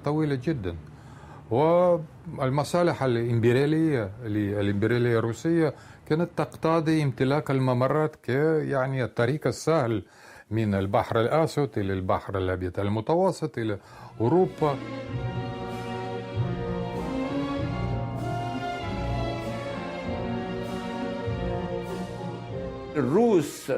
طويلة جدا. والمصالح الإمبريالية الروسية كانت تقتضي امتلاك الممرات يعني الطريق السهل من البحر الأسود إلى البحر الأبيض المتوسط إلى أوروبا. الروس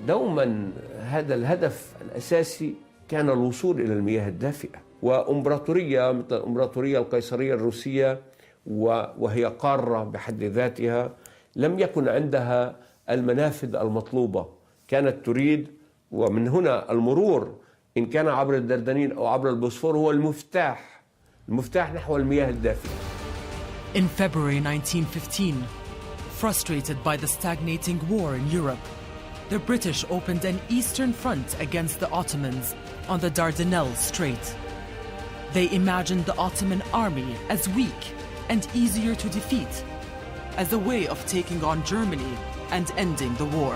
دوما هذا الهدف الأساسي كان الوصول إلى المياه الدافئة، وإمبراطورية مثل الإمبراطورية القيصرية الروسية وهي قارة بحد ذاتها لم يكن عندها المنافذ المطلوبة، كانت تريد، ومن هنا المرور إن كان عبر الدردنيل أو عبر البوسفور هو المفتاح نحو المياه الدافئة. In February 1915, frustrated by the stagnating war in Europe, the British opened an eastern front against the Ottomans on the Dardanelles Strait. They imagined the Ottoman army as weak and easier to defeat, as a way of taking on Germany and ending the war.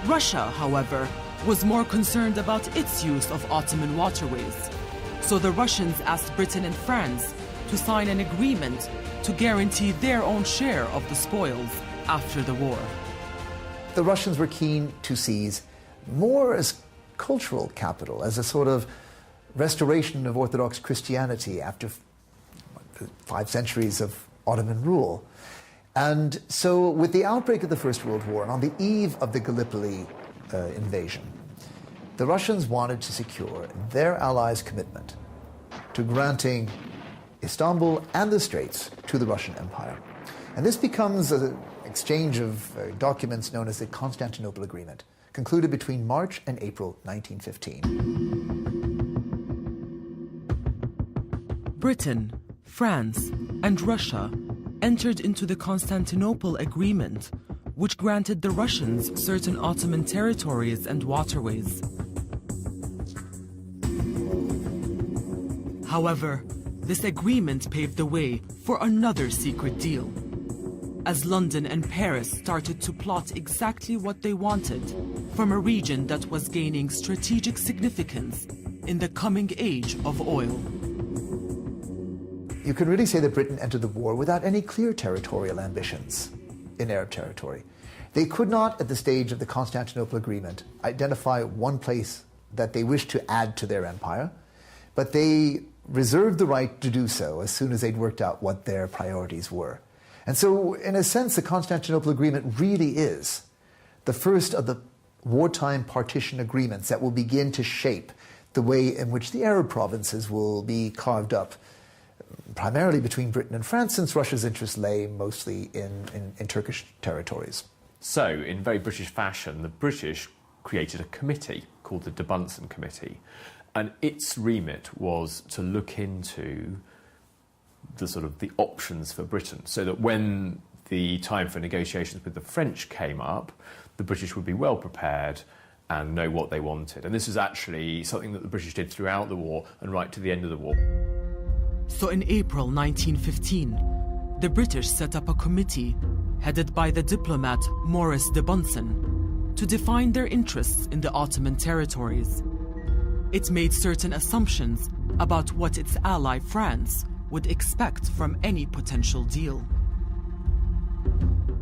Russia, however, was more concerned about its use of Ottoman waterways, so the Russians asked Britain and France to sign an agreement to guarantee their own share of the spoils after the war. The Russians were keen to seize more as cultural capital, as a sort of restoration of Orthodox Christianity after 5 centuries of Ottoman rule. And so with the outbreak of the First World War, and on the eve of the Gallipoli invasion, the Russians wanted to secure their allies' commitment to granting Istanbul and the Straits to the Russian Empire. And this becomes an exchange of documents known as the Constantinople Agreement, concluded between March and April 1915. Britain, France, and Russia entered into the Constantinople Agreement, which granted the Russians certain Ottoman territories and waterways. However, this agreement paved the way for another secret deal, as London and Paris started to plot exactly what they wanted from a region that was gaining strategic significance in the coming age of oil. You can really say that Britain entered the war without any clear territorial ambitions in Arab territory. They could not, at the stage of the Constantinople Agreement, identify one place that they wished to add to their empire, but they reserved the right to do so as soon as they'd worked out what their priorities were. And so, in a sense, the Constantinople Agreement really is the first of the wartime partition agreements that will begin to shape the way in which the Arab provinces will be carved up, primarily between Britain and France, since Russia's interests lay mostly in Turkish territories. So, in very British fashion, the British created a committee called the de Bunsen Committee, and its remit was to look into the options for Britain, so that when the time for negotiations with the French came up, the British would be well prepared and know what they wanted. And this is actually something that the British did throughout the war and right to the end of the war. So in April 1915, the British set up a committee headed by the diplomat Maurice de Bunsen to define their interests in the Ottoman territories. It made certain assumptions about what its ally France would expect from any potential deal.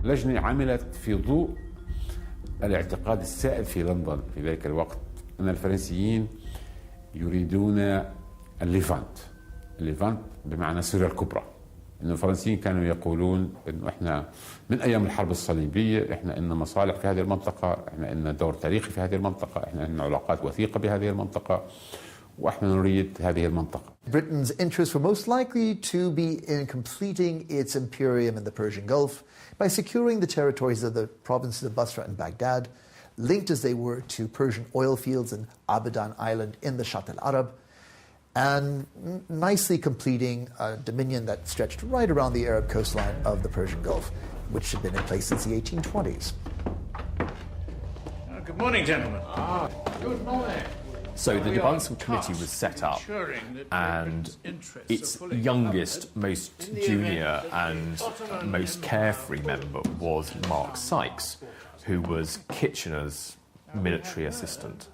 اللجنة عملت في ضوء الاعتقاد السائد في لندن في ذلك الوقت أن الفرنسيين يريدون الليفانت بمعنى سوريا الكبرى. إن الفرنسيين كانوا يقولون إنه إحنا من أيام الحرب الصليبية إحنا إن مصالح في هذه المنطقة، إحنا إن دور تاريخي في هذه المنطقة، إحنا إن علاقات وثيقة بهذه المنطقة، وإحنا نريد هذه المنطقة. Britain's interests were most likely to be in completing its imperium in the Persian Gulf by securing the territories of the provinces of Basra and Baghdad, linked as they were to Persian oil fields in Abadan Island in the Shatt al-Arab, and nicely completing a dominion that stretched right around the Arab coastline of the Persian Gulf, which had been in place since the 1820s. Good morning, gentlemen. Good morning. So the de Bunsen Committee was set up, and its youngest, most junior and most carefree member was Mark Sykes, who was Kitchener's military assistant.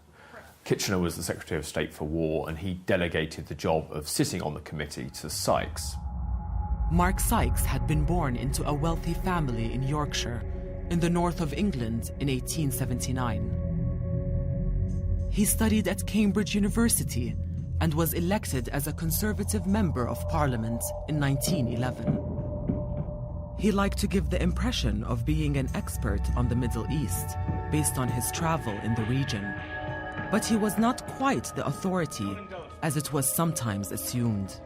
Kitchener was the Secretary of State for War, and he delegated the job of sitting on the committee to Sykes. Mark Sykes had been born into a wealthy family in Yorkshire, in the north of England in 1879. He studied at Cambridge University and was elected as a Conservative Member of Parliament in 1911. He liked to give the impression of being an expert on the Middle East based on his travel in the region. But he was not quite the authority, as it was sometimes assumed.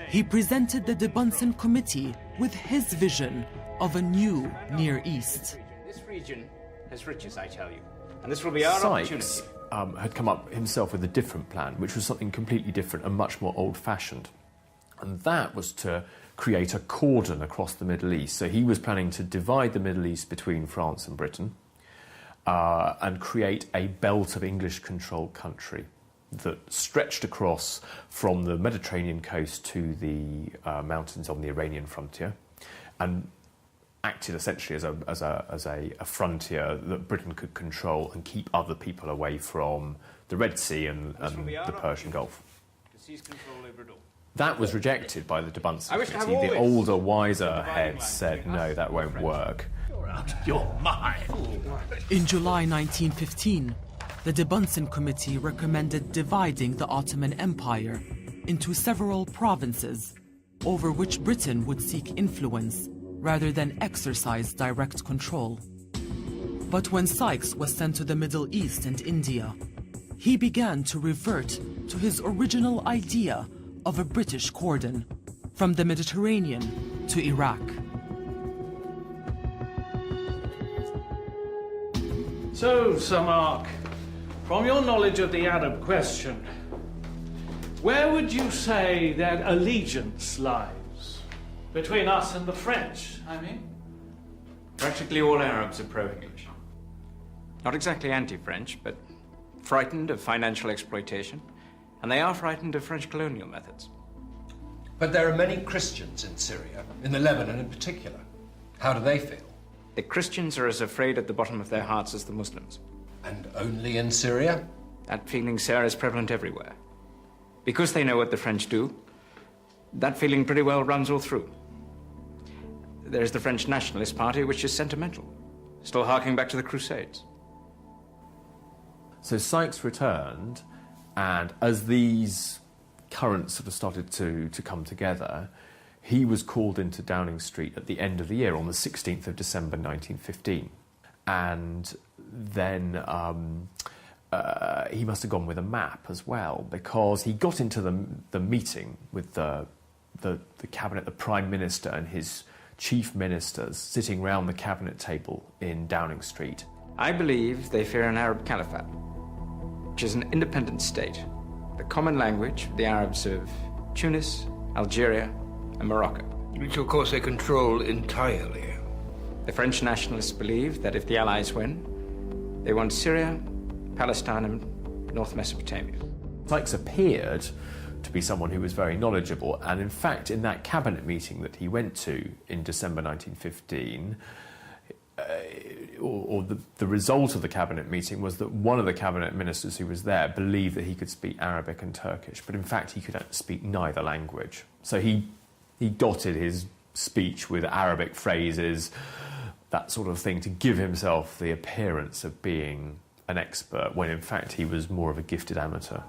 He presented the De Bunsen Committee with his vision of a new Near East. This region has riches, I tell you, and this will be our opportunity. Sykes had come up himself with a different plan, which was something completely different and much more old-fashioned. And that was to create a cordon across the Middle East. So he was planning to divide the Middle East between France and Britain and create a belt of English-controlled country that stretched across from the Mediterranean coast to the mountains on the Iranian frontier, and acted essentially as a frontier that Britain could control and keep other people away from the Red Sea and the Persian Gulf. That was rejected by the De Bunsen Committee. The older, wiser heads said, no, that won't work. You're out of your mind. In July 1915, the De Bunsen Committee recommended dividing the Ottoman Empire into several provinces over which Britain would seek influence rather than exercise direct control. But when Sykes was sent to the Middle East and India, he began to revert to his original idea of a British cordon from the Mediterranean to Iraq. So, Sir Mark, from your knowledge of the Arab question, where would you say that allegiance lies? Between us and the French, I mean? Practically all Arabs are pro-English. Not exactly anti-French, but frightened of financial exploitation, and they are frightened of French colonial methods. But there are many Christians in Syria, in the Lebanon in particular. How do they feel? The Christians are as afraid at the bottom of their hearts as the Muslims. And only in Syria? That feeling, sir, is prevalent everywhere. Because they know what the French do, that feeling pretty well runs all through. There's the French Nationalist Party, which is sentimental, still harking back to the Crusades. So Sykes returned, and as these currents sort of started to come together, he was called into Downing Street at the end of the year, on the 16th of December 1915. And then he must have gone with a map as well, because he got into the meeting with the cabinet, the Prime Minister and his chief ministers sitting round the cabinet table in Downing Street. I believe they fear an Arab caliphate, which is an independent state, the common language of the Arabs of Tunis, Algeria, and Morocco. Which, of course, they control entirely. The French nationalists believe that if the Allies win, they want Syria, Palestine, and North Mesopotamia. Sykes appeared to be someone who was very knowledgeable, and in fact, in that cabinet meeting that he went to in December 1915, the result of the cabinet meeting was that one of the cabinet ministers who was there believed that he could speak Arabic and Turkish, but in fact he could speak neither language. So he dotted his speech with Arabic phrases, that sort of thing, to give himself the appearance of being an expert, when in fact he was more of a gifted amateur.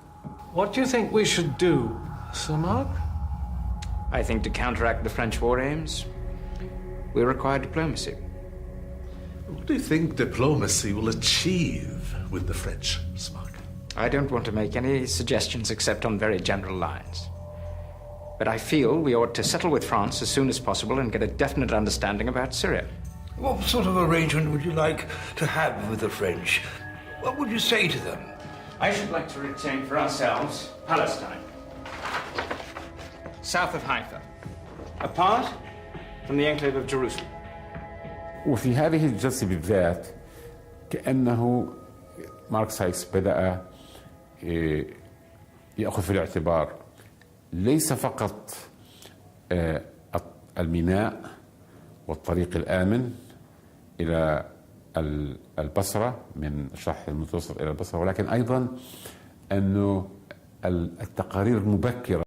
What do you think we should do, Sir Mark? I think to counteract the French war aims, we require diplomacy. What do you think diplomacy will achieve with the French, Sir Mark? I don't want to make any suggestions except on very general lines. But I feel we ought to settle with France as soon as possible and get a definite understanding about Syria. What sort of arrangement would you like to have with the French? What would you say to them? I should like to retain for ourselves Palestine, south of Haifa, apart from the enclave of Jerusalem. وفي هذه الجلسة بالذات كأنه مارك سايكس بدأ يأخذ في الاعتبار ليس فقط الميناء والطريق الآمن إلى البصرة، من الشرق المتوسط إلى البصرة، ولكن أيضا أنه التقارير المبكرة